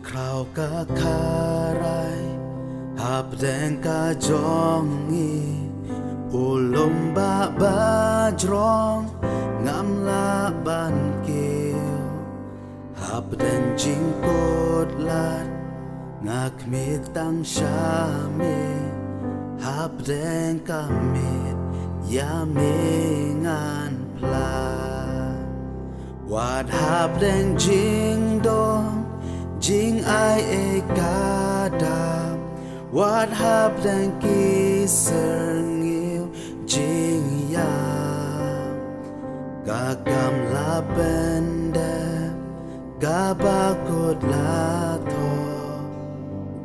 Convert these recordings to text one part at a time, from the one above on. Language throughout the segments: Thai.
คราวกะคารายหาบแดงกะจองงีอุลมบะบาจรองงามลาบันเกียวหาบแดงจิงโกดลาดงักเมตตังชาเมหาบแดงกะเมตยาเมงานพลาวาดหาบแดงจิงดองจิงไอเอกาดาวาดหาบแดงกีเสงิวจิงยากากำลาเป็นเดกาบากดลาทอ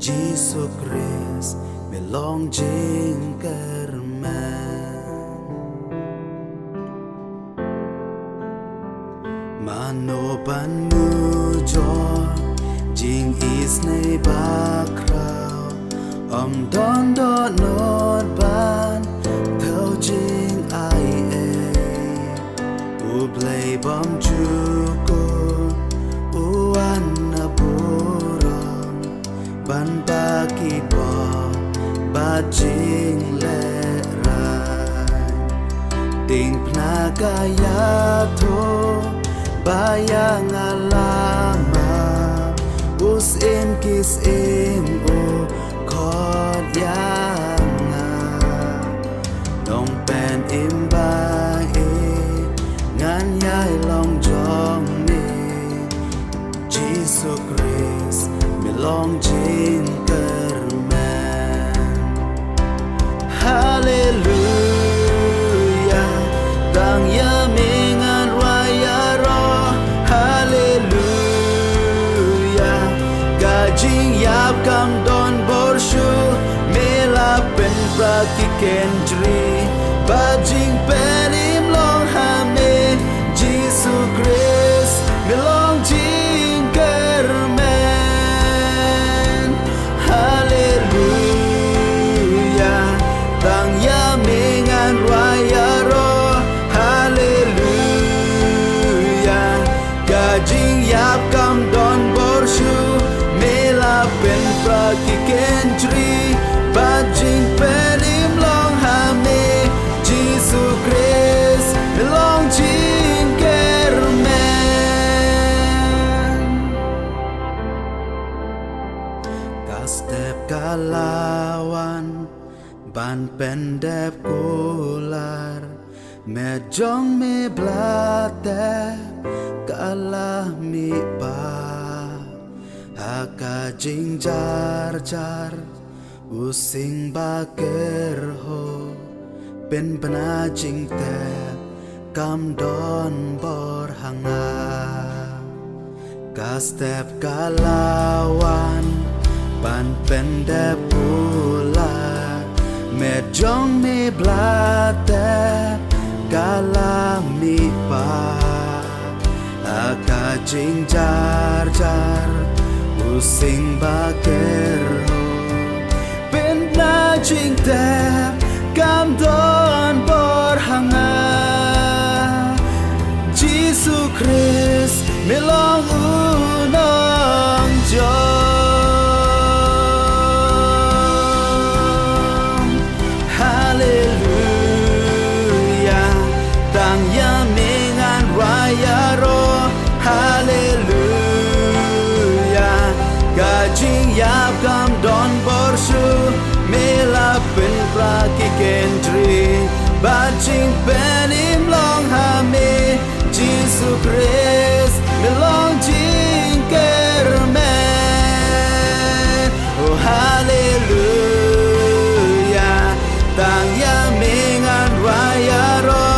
จีสุคริสเมลองจิงเกอร์แมมาโนปันมูจอจิงอีสในบาคราวดอนดอนโนดบานเท่าจิงไอเออุเบลบอมจูกูอุวันนาบูรองบันปากีบอบาจิงเลรายติงพนากายาโทบายางาลามาอุสเอ็มกิสเอ็มโอคอดยางาน้องเป็นอิมบาเองานยายลองจองเมจีสุคริสไม่ลองจิงเกอร์แมนฮาเลลูยาดังยาเมงานวายารอฮาเลลูยากาจิงยาบคำดอนบอร์ชูเมลาเป็นปรากิเคนจรีบาจิงเป็นอิมลองฮาเมจีสุคริสไม่ลองจิงเกอร์แมนฮาเลลูยาตั้งยาเมงานวายารอฮาเลลูยากาจิงยาบคำดอนบอร์ชูเมลาเป็นปรากิเคนจรีบาจิงเป็นอิมลองฮาเมจีสุคริสไม่ลองจิงเกอร์แมนกาสเตปกาลาวันบันเป็นเดบกูลาร์แม่จองเมบลาเตกาลามีบาหากาจิงจาร์จาร์อุสิงบาเกอร์โฮเป็นปนาจิงเตกำดอนบอร์หังากาสเตปกาลาวันบันเป็นเดบูลาแม่จองเมบลาเตกาลามีปาอากาจิงจาร์จาร์อุสิงบาเกอร์โฮเป็นนาจิงเตกำดอนบอร์หังาจีสุคริสไม่ลองอุนองจองฮาเลลูยาตั้งยาเมงานวายารอฮาเลลูยากาจิงยาบคำดอนบอร์ชูเมลาเป็นปรากิเคนจรีบาจิงเป็นอิมลองฮาเมจีสุคริสไม่ลองจิงเกอร์แมนโอฮาเลลูยาตั้งยาเมงานวายารอ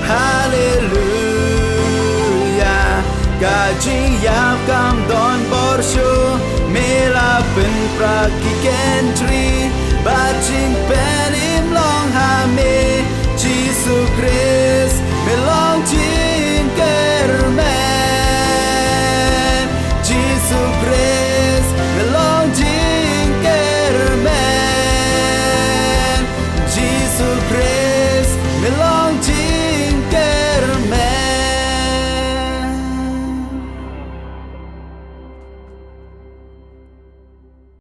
ฮาเลลูยากาจิงยาบคำดอนบอร์ชูเมลาเป็นปรากิ